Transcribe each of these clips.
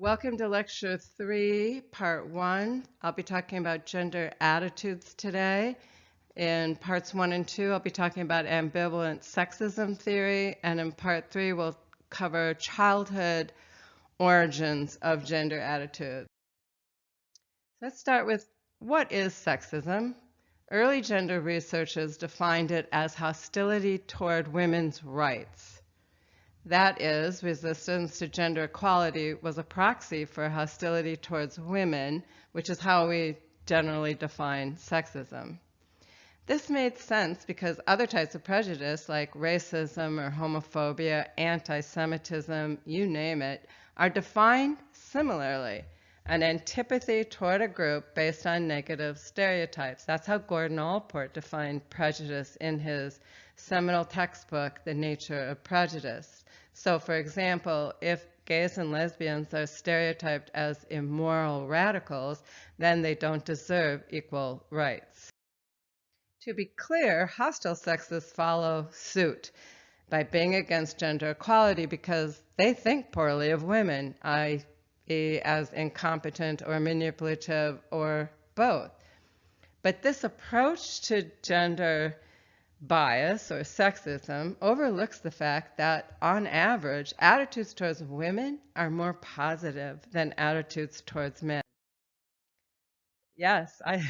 Welcome to Lecture 3, Part 1. I'll be talking about gender attitudes today. In Parts 1 and 2, I'll be talking about ambivalent sexism theory, and in Part 3, we'll cover childhood origins of gender attitudes. Let's start with what is sexism? Early gender researchers defined it as hostility toward women's rights. That is, resistance to gender equality was a proxy for hostility towards women, which is how we generally define sexism. This made sense because other types of prejudice, like racism or homophobia, anti-Semitism, you name it, are defined similarly. An antipathy toward a group based on negative stereotypes. That's how Gordon Allport defined prejudice in his seminal textbook, The Nature of Prejudice. So, for example, if gays and lesbians are stereotyped as immoral radicals, then they don't deserve equal rights. To be clear, hostile sexists follow suit by being against gender equality because they think poorly of women, i.e., as incompetent or manipulative or both. But this approach to gender bias or sexism overlooks the fact that, on average, attitudes towards women are more positive than attitudes towards men. Yes, I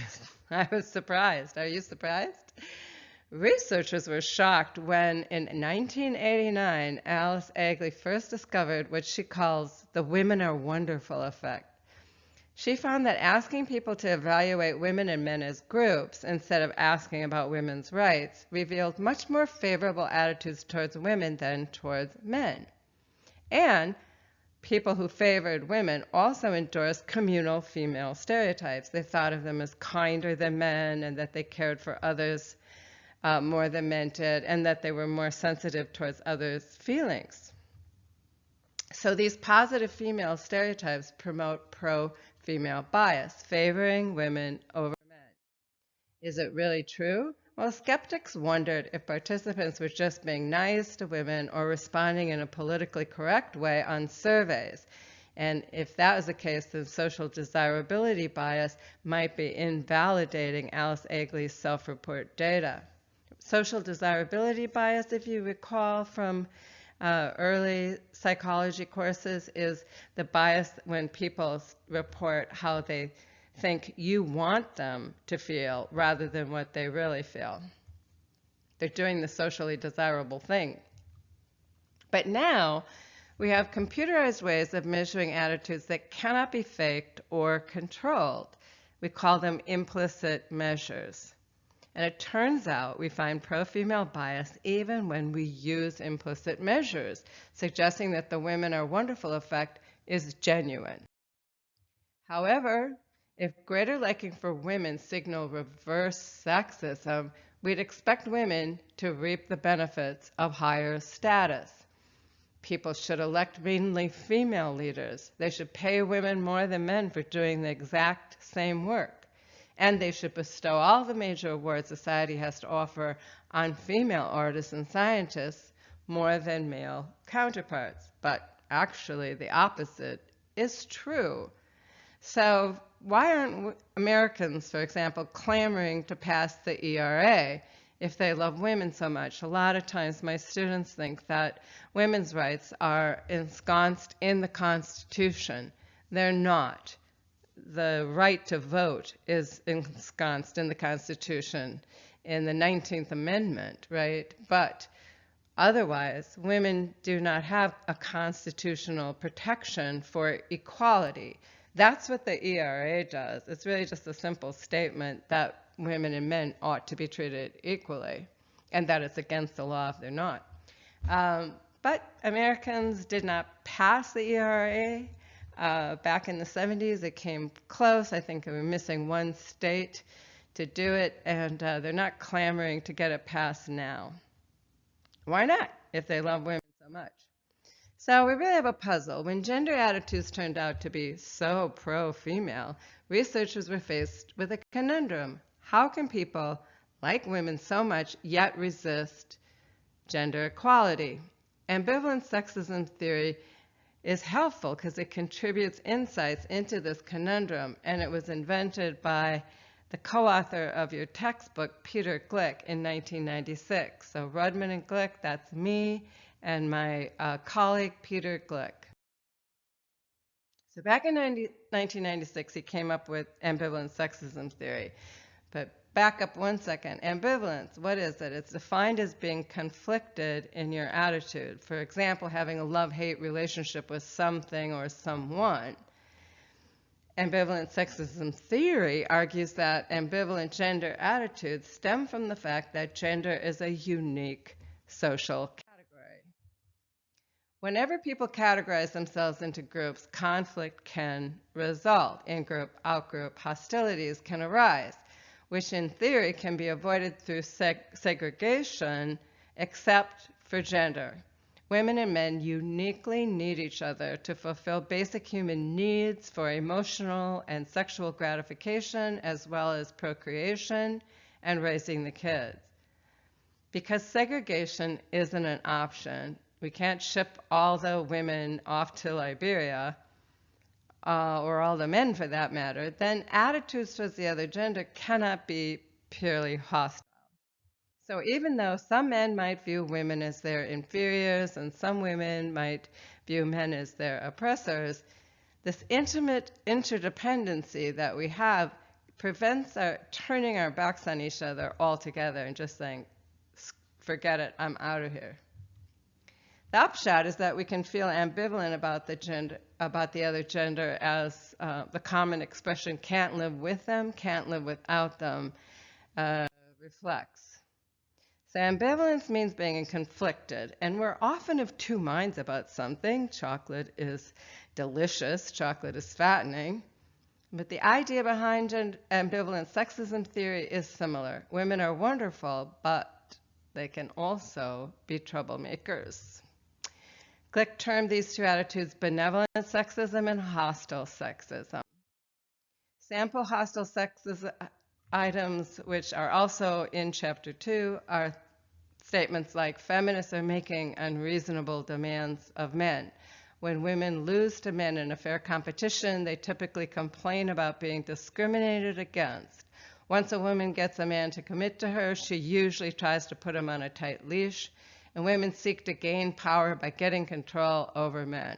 was surprised. Are you surprised? Researchers were shocked when, in 1989, Alice Agley first discovered what she calls the women are wonderful effect. She found that asking people to evaluate women and men as groups instead of asking about women's rights revealed much more favorable attitudes towards women than towards men. And people who favored women also endorsed communal female stereotypes. They thought of them as kinder than men and that they cared for others more than men did, and that they were more sensitive towards others' feelings. So these positive female stereotypes promote pro-female bias, favoring women over men. Is it really true? Well, skeptics wondered if participants were just being nice to women or responding in a politically correct way on surveys. And if that was the case, then social desirability bias might be invalidating Alice Agley's self-report data. Social desirability bias, if you recall from early psychology courses, is the bias when people report how they think you want them to feel rather than what they really feel. They're doing the socially desirable thing. But now we have computerized ways of measuring attitudes that cannot be faked or controlled. We call them implicit measures. And it turns out we find pro-female bias even when we use implicit measures, suggesting that the women are wonderful effect is genuine. However, if greater liking for women signal reverse sexism, we'd expect women to reap the benefits of higher status. People should elect mainly female leaders. They should pay women more than men for doing the exact same work. And they should bestow all the major awards society has to offer on female artists and scientists more than male counterparts. But actually, the opposite is true. So why aren't Americans, for example, clamoring to pass the ERA if they love women so much? A lot of times my students think that women's rights are ensconced in the Constitution. They're not. The right to vote is ensconced in the Constitution in the 19th Amendment, right? But otherwise, women do not have a constitutional protection for equality. That's what the ERA does. It's really just a simple statement that women and men ought to be treated equally, and that it's against the law if they're not. But Americans did not pass the ERA. Back in the 70s, it came close. I think we were missing one state to do it, and they're not clamoring to get it passed now. Why not, if they love women so much? So we really have a puzzle. When gender attitudes turned out to be so pro-female, researchers were faced with a conundrum. How can people like women so much yet resist gender equality? Ambivalent sexism theory is helpful because it contributes insights into this conundrum, and it was invented by the co-author of your textbook, Peter Glick, in 1996. So Rudman and Glick, that's me and my colleague, Peter Glick. So back in 1996, he came up with ambivalent sexism theory. But back up one second. Ambivalence, what is it? It's defined as being conflicted in your attitude. For example, having a love-hate relationship with something or someone. Ambivalent sexism theory argues that ambivalent gender attitudes stem from the fact that gender is a unique social category. Whenever people categorize themselves into groups, conflict can result. In-group, out-group hostilities can arise, which in theory can be avoided through segregation, except for gender. Women and men uniquely need each other to fulfill basic human needs for emotional and sexual gratification, as well as procreation and raising the kids. Because segregation isn't an option, we can't ship all the women off to Liberia, or all the men for that matter, then attitudes towards the other gender cannot be purely hostile. So even though some men might view women as their inferiors and some women might view men as their oppressors, this intimate interdependency that we have prevents our turning our backs on each other altogether and just saying, forget it, I'm out of here. The upshot is that we can feel ambivalent about the other gender as the common expression can't live with them, can't live without them reflects. So ambivalence means being conflicted, and we're often of two minds about something. Chocolate is delicious, chocolate is fattening, but the idea behind ambivalent sexism theory is similar. Women are wonderful, but they can also be troublemakers. Glick termed these two attitudes benevolent sexism and hostile sexism. Sample hostile sexism items, which are also in Chapter 2, are statements like feminists are making unreasonable demands of men. When women lose to men in a fair competition, they typically complain about being discriminated against. Once a woman gets a man to commit to her, she usually tries to put him on a tight leash, and women seek to gain power by getting control over men.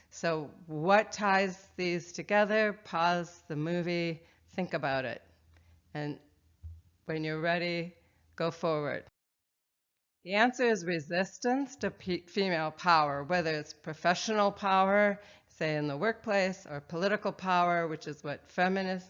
So what ties these together? Pause the movie, think about it. And when you're ready, go forward. The answer is resistance to female power, whether it's professional power, say in the workplace, or political power, which is what feminism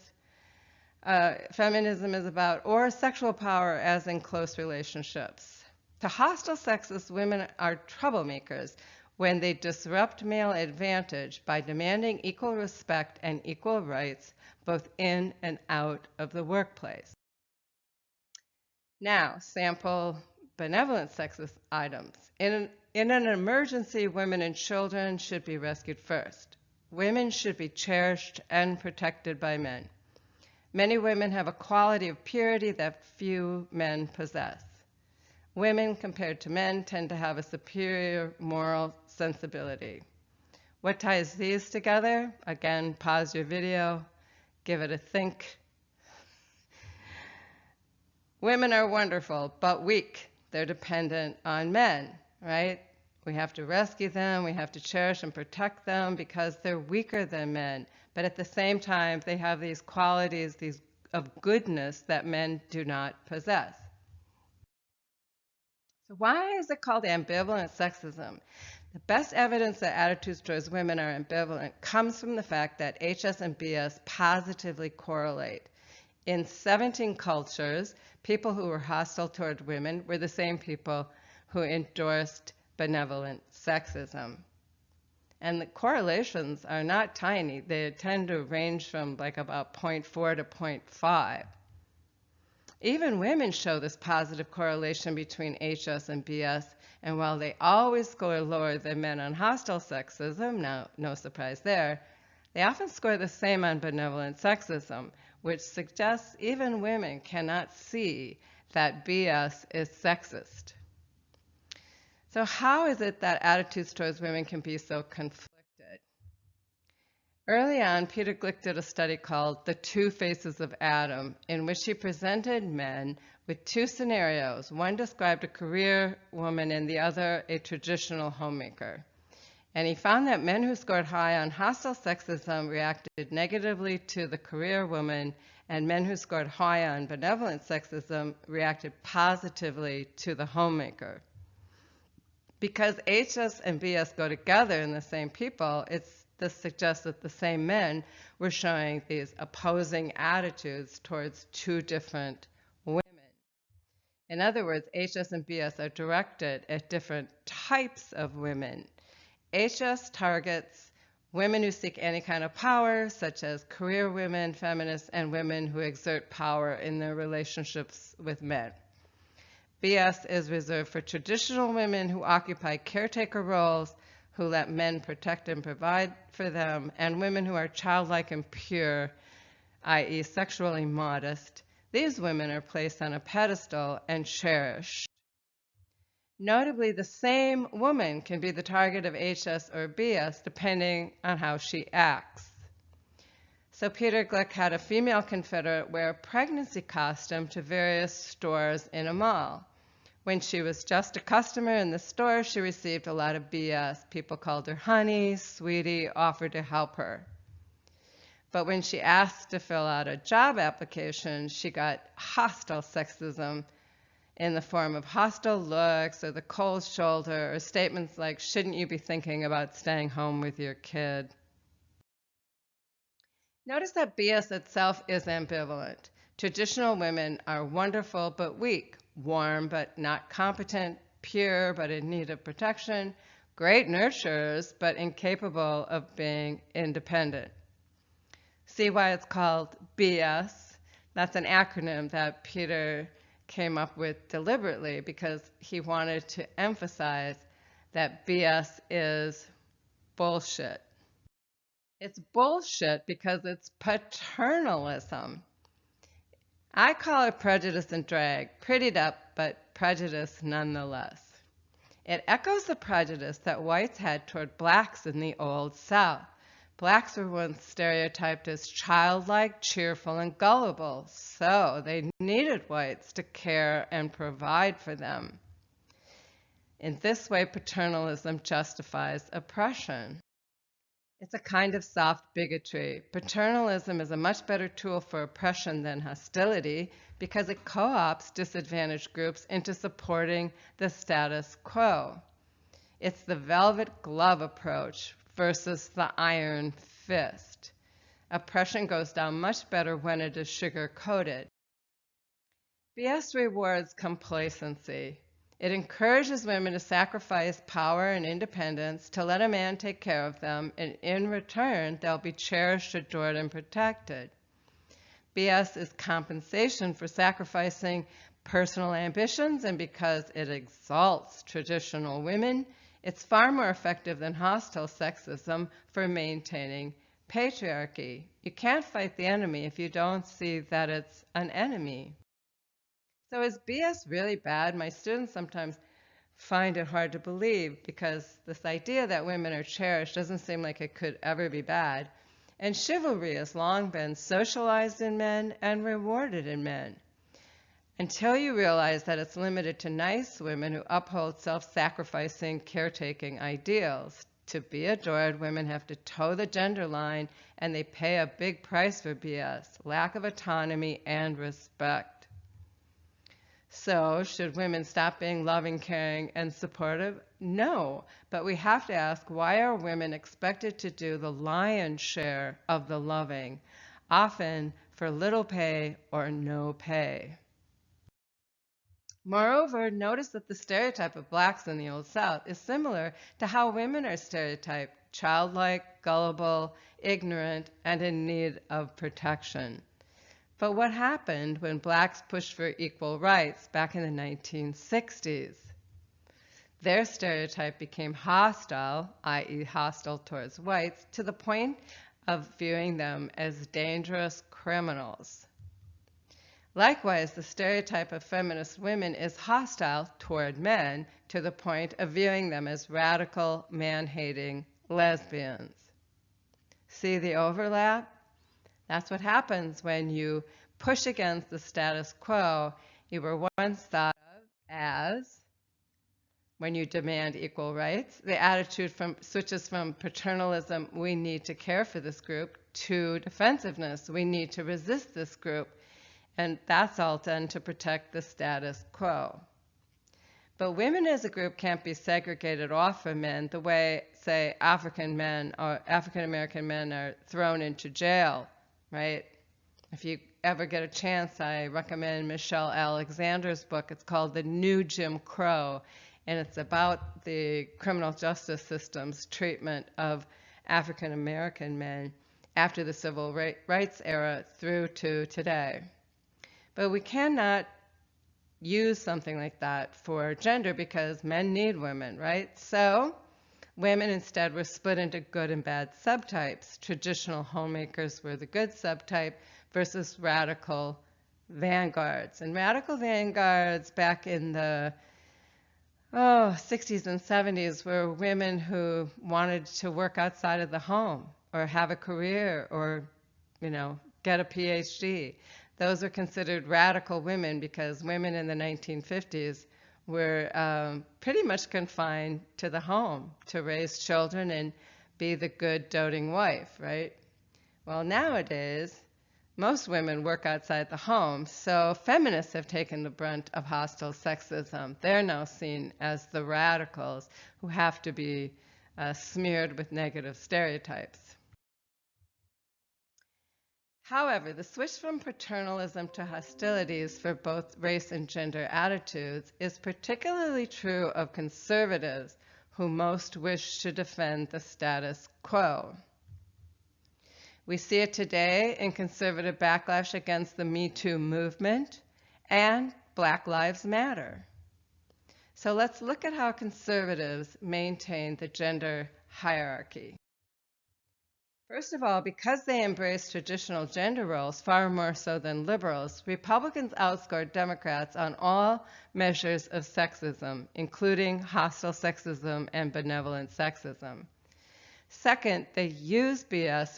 is about, or sexual power as in close relationships. To hostile sexist, women are troublemakers when they disrupt male advantage by demanding equal respect and equal rights both in and out of the workplace. Now, sample benevolent sexist items. In an emergency, women and children should be rescued first. Women should be cherished and protected by men. Many women have a quality of purity that few men possess. Women, compared to men, tend to have a superior moral sensibility. What ties these together? Again, pause your video, give it a think. Women are wonderful, but weak. They're dependent on men, right? We have to rescue them, we have to cherish and protect them because they're weaker than men. But at the same time, they have these qualities of goodness that men do not possess. So why is it called ambivalent sexism? The best evidence that attitudes towards women are ambivalent comes from the fact that HS and BS positively correlate. In 17 cultures, people who were hostile toward women were the same people who endorsed benevolent sexism. And the correlations are not tiny. They tend to range from like about 0.4 to 0.5. Even women show this positive correlation between HS and BS, and while they always score lower than men on hostile sexism, now no surprise there, they often score the same on benevolent sexism, which suggests even women cannot see that BS is sexist. So how is it that attitudes towards women can be so conflicted? Early on, Peter Glick did a study called The Two Faces of Adam, in which he presented men with two scenarios. One described a career woman and the other a traditional homemaker. And he found that men who scored high on hostile sexism reacted negatively to the career woman, and men who scored high on benevolent sexism reacted positively to the homemaker. Because HS and BS go together in the same people, this suggests that the same men were showing these opposing attitudes towards two different women. In other words, HS and BS are directed at different types of women. HS targets women who seek any kind of power, such as career women, feminists, and women who exert power in their relationships with men. BS is reserved for traditional women who occupy caretaker roles, who let men protect and provide for them, and women who are childlike and pure, i.e. sexually modest. These women are placed on a pedestal and cherished. Notably, the same woman can be the target of HS or BS depending on how she acts. So Peter Glick had a female Confederate wear a pregnancy costume to various stores in a mall. When she was just a customer in the store, she received a lot of BS. People called her honey, sweetie, offered to help her. But when she asked to fill out a job application, she got hostile sexism in the form of hostile looks or the cold shoulder or statements like, shouldn't you be thinking about staying home with your kid? Notice that BS itself is ambivalent. Traditional women are wonderful but weak, warm but not competent, pure but in need of protection, great nurturers but incapable of being independent. See why it's called BS? That's an acronym that Peter came up with deliberately because he wanted to emphasize that BS is bullshit. It's bullshit because it's paternalism. I call it prejudice and drag, prettied up, but prejudice nonetheless. It echoes the prejudice that whites had toward blacks in the Old South. Blacks were once stereotyped as childlike, cheerful, and gullible, so they needed whites to care and provide for them. In this way, paternalism justifies oppression. It's a kind of soft bigotry. Paternalism is a much better tool for oppression than hostility because it co-opts disadvantaged groups into supporting the status quo. It's the velvet glove approach versus the iron fist. Oppression goes down much better when it is sugar-coated. BS rewards complacency. It encourages women to sacrifice power and independence to let a man take care of them, and in return, they'll be cherished, adored, and protected. BS is compensation for sacrificing personal ambitions, and because it exalts traditional women, it's far more effective than hostile sexism for maintaining patriarchy. You can't fight the enemy if you don't see that it's an enemy. So is BS really bad? My students sometimes find it hard to believe because this idea that women are cherished doesn't seem like it could ever be bad. And chivalry has long been socialized in men and rewarded in men. Until you realize that it's limited to nice women who uphold self-sacrificing, caretaking ideals. To be adored, women have to toe the gender line, and they pay a big price for BS, lack of autonomy and respect. So, should women stop being loving, caring, and supportive? No, but we have to ask, why are women expected to do the lion's share of the loving, often for little pay or no pay? Moreover, notice that the stereotype of blacks in the Old South is similar to how women are stereotyped: childlike, gullible, ignorant, and in need of protection. But what happened when blacks pushed for equal rights back in the 1960s? Their stereotype became hostile, i.e. hostile towards whites, to the point of viewing them as dangerous criminals. Likewise, the stereotype of feminist women is hostile toward men to the point of viewing them as radical, man-hating lesbians. See the overlap? That's what happens when you push against the status quo you were once thought of as. When you demand equal rights, the attitude switches from paternalism, we need to care for this group, to defensiveness, we need to resist this group. And that's all done to protect the status quo. But women as a group can't be segregated off from men the way, say, African men or African American men are thrown into jail, right? If you ever get a chance, I recommend Michelle Alexander's book. It's called The New Jim Crow, and it's about the criminal justice system's treatment of African American men after the civil rights era through to today. But we cannot use something like that for gender because men need women, right? So women instead were split into good and bad subtypes. Traditional homemakers were the good subtype versus radical vanguards. And radical vanguards back in the 60s and 70s were women who wanted to work outside of the home or have a career or, get a PhD. Those are considered radical women because women in the 1950s were pretty much confined to the home to raise children and be the good doting wife, right? Well, nowadays, most women work outside the home, so feminists have taken the brunt of hostile sexism. They're now seen as the radicals who have to be smeared with negative stereotypes. However, the switch from paternalism to hostilities for both race and gender attitudes is particularly true of conservatives who most wish to defend the status quo. We see it today in conservative backlash against the Me Too movement and Black Lives Matter. So let's look at how conservatives maintain the gender hierarchy. First of all, because they embrace traditional gender roles far more so than liberals, Republicans outscored Democrats on all measures of sexism, including hostile sexism and benevolent sexism. Second, they use BS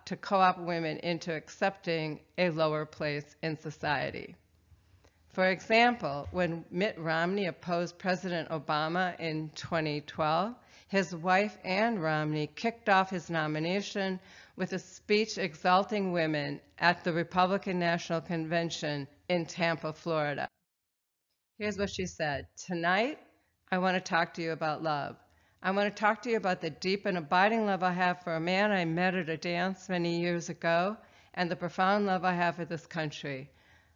to co-opt women into accepting a lower place in society. For example, when Mitt Romney opposed President Obama in 2012, his wife, Ann Romney, kicked off his nomination with a speech exalting women at the Republican National Convention in Tampa, Florida. Here's what she said. "Tonight, I want to talk to you about love. I want to talk to you about the deep and abiding love I have for a man I met at a dance many years ago and the profound love I have for this country.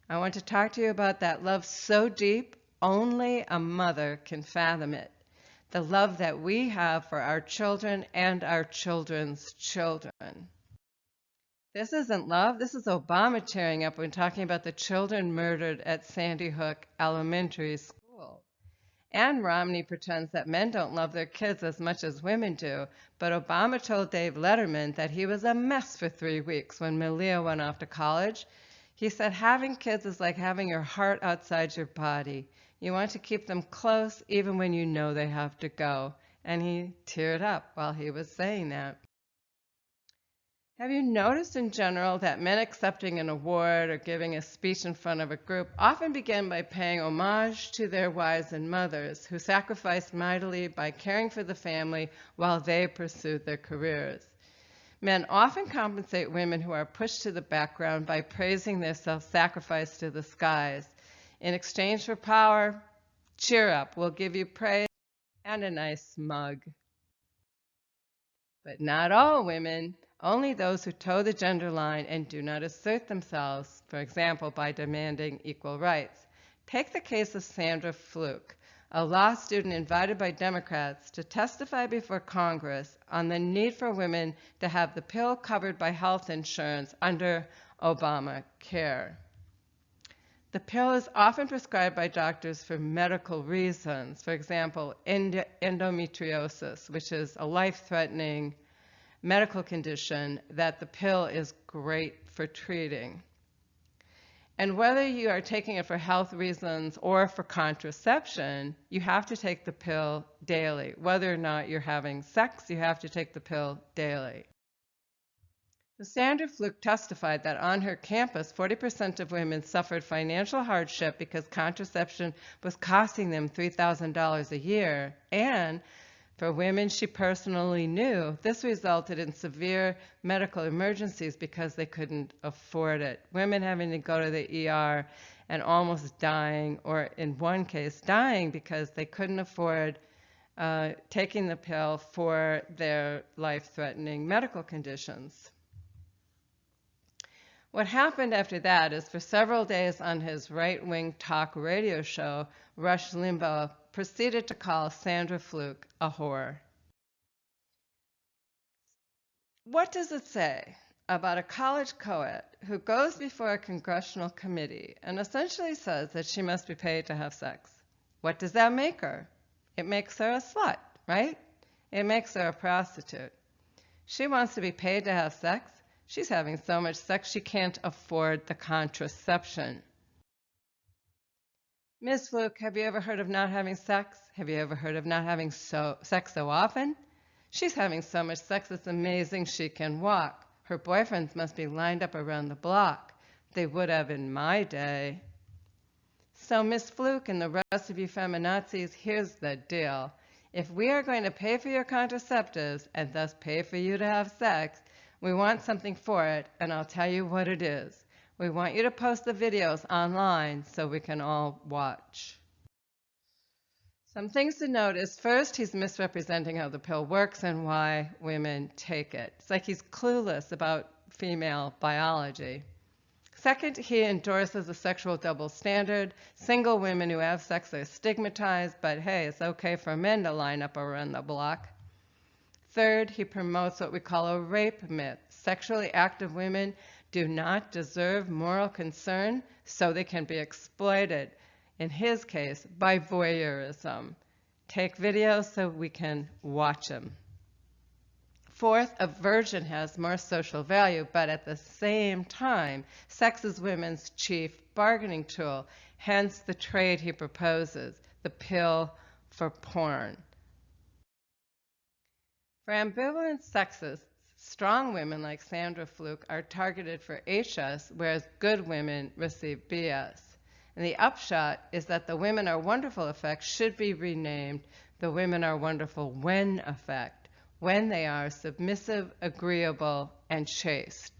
I want to talk to you about that love so deep, only a mother can fathom it. The love that we have for our children and our children's children." This isn't love. This is Obama cheering up when talking about the children murdered at Sandy Hook Elementary School. Ann Romney pretends that men don't love their kids as much as women do, but Obama told Dave Letterman that he was a mess for 3 weeks when Malia went off to college. He said, "Having kids is like having your heart outside your body. You want to keep them close even when you know they have to go." And he teared up while he was saying that. Have you noticed in general that men accepting an award or giving a speech in front of a group often begin by paying homage to their wives and mothers who sacrificed mightily by caring for the family while they pursued their careers? Men often compensate women who are pushed to the background by praising their self-sacrifice to the skies. In exchange for power, cheer up, we'll give you praise and a nice mug. But not all women. Only those who toe the gender line and do not assert themselves, for example, by demanding equal rights. Take the case of Sandra Fluke, a law student invited by Democrats to testify before Congress on the need for women to have the pill covered by health insurance under Obamacare. The pill is often prescribed by doctors for medical reasons, for example, endometriosis, which is a life-threatening medical condition that the pill is great for treating. And whether you are taking it for health reasons or for contraception, you have to take the pill daily. Whether or not you're having sex, you have to take the pill daily. Sandra Fluke testified that on her campus, 40% of women suffered financial hardship because contraception was costing them $3,000 a year. And for women she personally knew, this resulted in severe medical emergencies because they couldn't afford it. Women having to go to the ER and almost dying, or in one case, dying because they couldn't afford taking the pill for their life-threatening medical conditions. What happened after that is for several days on his right-wing talk radio show, Rush Limbaugh proceeded to call Sandra Fluke a whore. What does it say about a college co-ed who goes before a congressional committee and essentially says that she must be paid to have sex? What does that make her? It makes her a slut, right? It makes her a prostitute. She wants to be paid to have sex. She's having so much sex she can't afford the contraception. Ms. Fluke, have you ever heard of not having sex? Have you ever heard of not having sex so often? She's having so much sex it's amazing she can walk. Her boyfriends must be lined up around the block. They would have in my day. So Ms. Fluke and the rest of you feminazis, here's the deal. If we are going to pay for your contraceptives and thus pay for you to have sex, we want something for it, and I'll tell you what it is. We want you to post the videos online so we can all watch. Some things to note is, first, he's misrepresenting how the pill works and why women take it. It's like he's clueless about female biology. Second, he endorses a sexual double standard. Single women who have sex are stigmatized, but hey, it's okay for men to line up around the block. Third, he promotes what we call a rape myth. Sexually active women do not deserve moral concern, so they can be exploited, in his case, by voyeurism. Take videos so we can watch them. Fourth, a virgin has more social value, but at the same time, sex is women's chief bargaining tool, hence the trade he proposes, the pill for porn. For ambivalent sexists, strong women like Sandra Fluke are targeted for HS, whereas good women receive BS. And the upshot is that the women are wonderful effect should be renamed the women are wonderful when effect, when they are submissive, agreeable, and chaste.